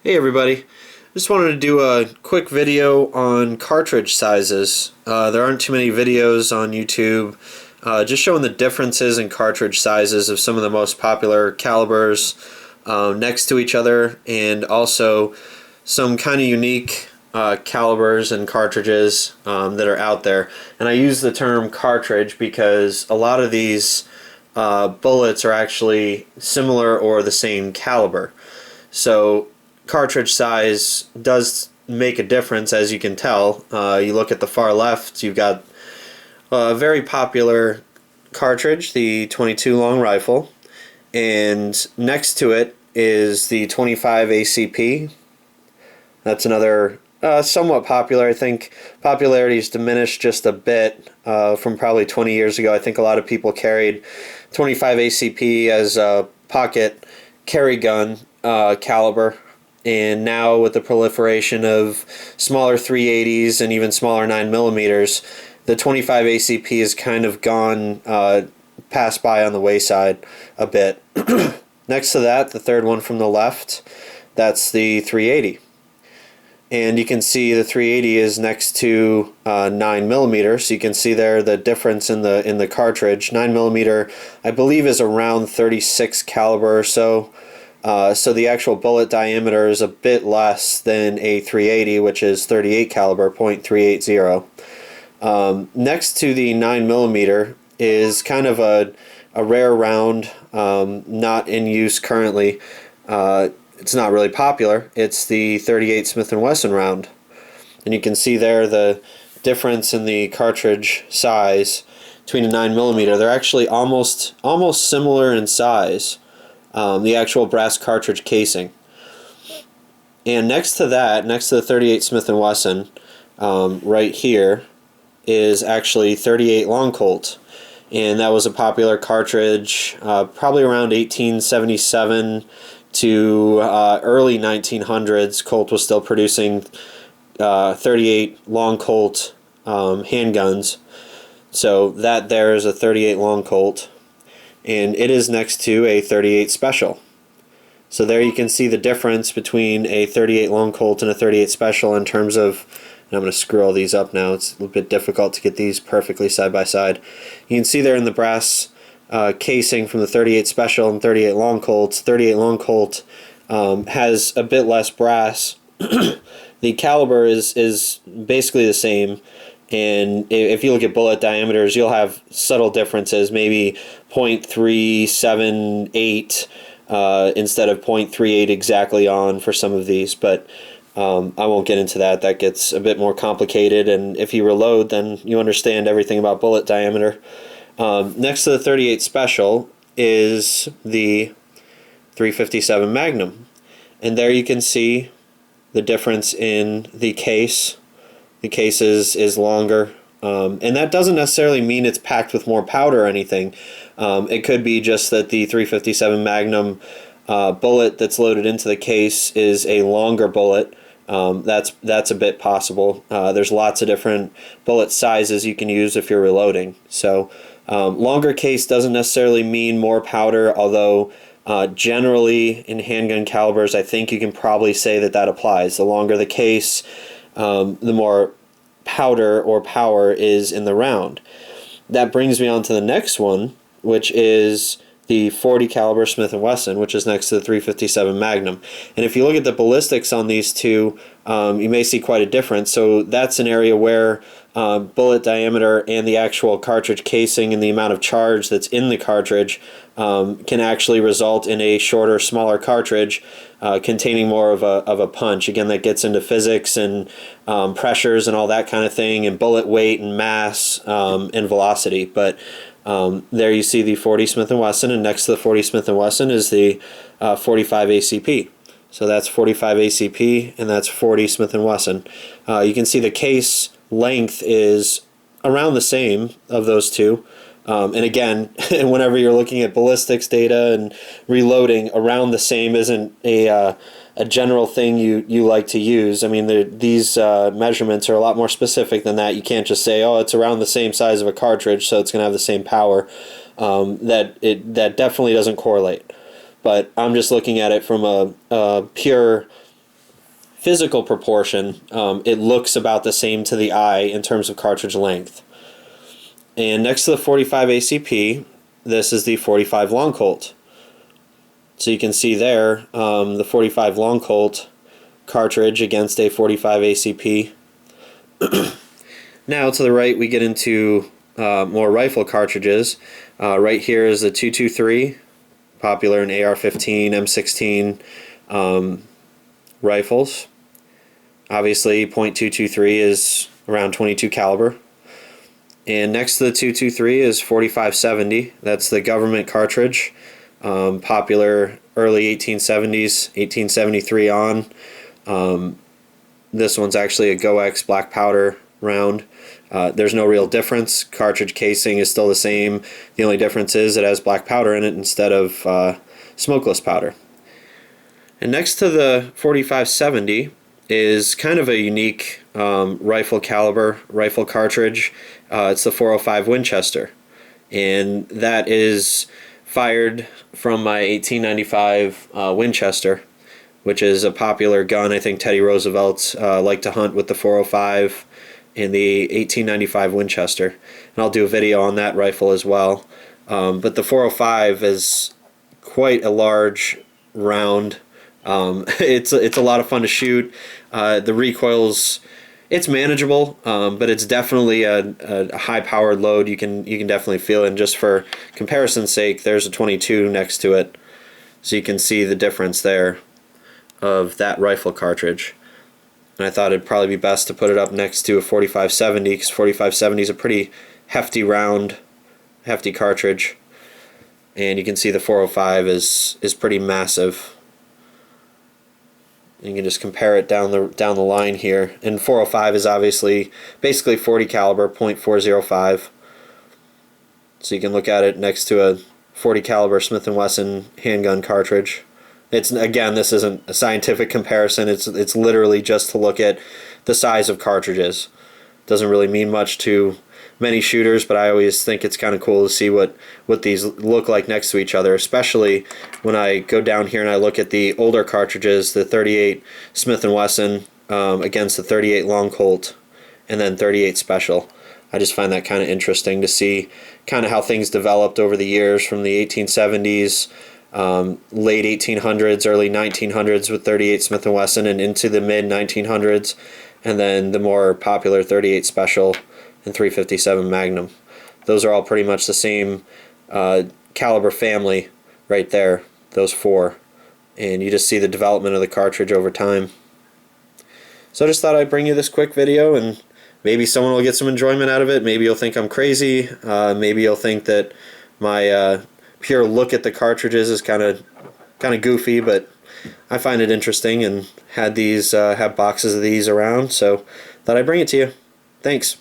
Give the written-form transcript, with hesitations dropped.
Hey everybody, just wanted to do a quick video on cartridge sizes. There aren't too many videos on YouTube just showing the differences in cartridge sizes of some of the most popular calibers next to each other, and also some kind of unique calibers and cartridges that are out there. And I use the term cartridge because a lot of these bullets are actually similar or the same caliber. So cartridge size does make a difference, as you can tell. You look at the far left, you've got a very popular cartridge, the 22 long rifle, and next to it is the 25 ACP. That's another somewhat popular. I think popularity has diminished just a bit from probably 20 years ago. I think a lot of people carried 25 ACP as a pocket carry gun caliber, and now with the proliferation of smaller 380s and even smaller 9mm, the 25 ACP has kind of gone passed by on the wayside a bit. Next to that, the third one from the left, that's the 380. And you can see the 380 is next to 9mm, so you can see there the difference in the cartridge. 9mm, I believe, is around 36 caliber or so. So the actual bullet diameter is a bit less than a 380, which is 38 caliber, .380. Next to the 9mm is kind of a rare round, not in use currently. It's not really popular. It's the 38 Smith & Wesson round. And you can see there the difference in the cartridge size between a 9mm. They're actually almost similar in size. The actual brass cartridge casing. And next to that, next to the 38 Smith & Wesson, right here, is actually 38 Long Colt. And that was a popular cartridge probably around 1877 to early 1900s. Colt was still producing 38 Long Colt handguns. So that there is a 38 Long Colt, and it is next to a 38 Special. So there you can see the difference between a 38 Long Colt and a 38 Special in terms of, and I'm going to screw all these up now, it's a little bit difficult to get these perfectly side by side. You can see there in the brass casing from the 38 Special and 38 Long Colts, 38 Long Colt has a bit less brass. The caliber is basically the same, and if you look at bullet diameters, you'll have subtle differences, maybe .378 instead of .38 exactly on for some of these, but I won't get into that. That gets a bit more complicated, and if you reload, then you understand everything about bullet diameter. Next to the 38 Special is the 357 Magnum, and there you can see the difference in the case. The case is longer, and that doesn't necessarily mean it's packed with more powder or anything. It could be just that the 357 Magnum bullet that's loaded into the case is a longer bullet. That's a bit possible. There's lots of different bullet sizes you can use if you're reloading. So longer case doesn't necessarily mean more powder, although generally in handgun calibers I think you can probably say that applies. The longer the case, the more powder or power is in the round. That brings me on to the next one, which is the 40 caliber Smith & Wesson, which is next to the 357 Magnum. And if you look at the ballistics on these two, you may see quite a difference. So that's an area where bullet diameter and the actual cartridge casing and the amount of charge that's in the cartridge can actually result in a shorter, smaller cartridge containing more of a punch. Again, that gets into physics and pressures and all that kind of thing, and bullet weight and mass and velocity. But there you see the 40 Smith & Wesson, and next to the 40 Smith & Wesson is the 45 ACP. So that's 45 ACP, and that's 40 Smith & Wesson. You can see the case length is around the same of those two. And again, whenever you're looking at ballistics data and reloading, around the same isn't a general thing you like to use. I mean, these measurements are a lot more specific than that. You can't just say, oh, it's around the same size of a cartridge, so it's going to have the same power. That definitely doesn't correlate. But I'm just looking at it from a pure physical proportion, it looks about the same to the eye in terms of cartridge length. And next to the 45 ACP, this is the 45 Long Colt. So you can see there the 45 Long Colt cartridge against a 45 ACP. Now to the right we get into more rifle cartridges. Right here is the 223, popular in AR-15, M16 rifles. Obviously .223 is around 22 caliber. And next to the 223 is 4570. That's the government cartridge, popular early 1870s, 1873 on. This one's actually a GoX black powder round. There's no real difference. Cartridge casing is still the same. The only difference is it has black powder in it instead of smokeless powder. And next to the 4570 is kind of a unique rifle caliber, rifle cartridge. It's the 405 Winchester. And that is fired from my 1895 Winchester, which is a popular gun. I think Teddy Roosevelt liked to hunt with the 405 and the 1895 Winchester. And I'll do a video on that rifle as well. But the 405 is quite a large round. It's a lot of fun to shoot. The recoil's it's manageable, but it's definitely a high-powered load. You can definitely feel it. And just for comparison's sake, there's a 22 next to it, so you can see the difference there of that rifle cartridge. And I thought it'd probably be best to put it up next to a 4570 because 4570 is a pretty hefty round, hefty cartridge, and you can see the 405 is pretty massive. You can just compare it down the line here. And 405 is obviously basically 40 caliber, .405. So you can look at it next to a 40 caliber Smith & Wesson handgun cartridge. It's, again, this isn't a scientific comparison. It's literally just to look at the size of cartridges. Doesn't really mean much to many shooters, but I always think it's kind of cool to see what these look like next to each other, especially when I go down here and I look at the older cartridges, the 38 Smith & Wesson against the 38 Long Colt and then 38 Special. I just find that kind of interesting to see kind of how things developed over the years from the 1870s, late 1800s, early 1900s with 38 Smith & Wesson and into the mid 1900s, and then the more popular 38 Special and 357 Magnum. Those are all pretty much the same caliber family right there, those four. And you just see the development of the cartridge over time. So I just thought I'd bring you this quick video, and maybe someone will get some enjoyment out of it. Maybe you'll think I'm crazy. Maybe you'll think that my pure look at the cartridges is kind of goofy, but I find it interesting and had boxes of these around, so thought I'd bring it to you. Thanks.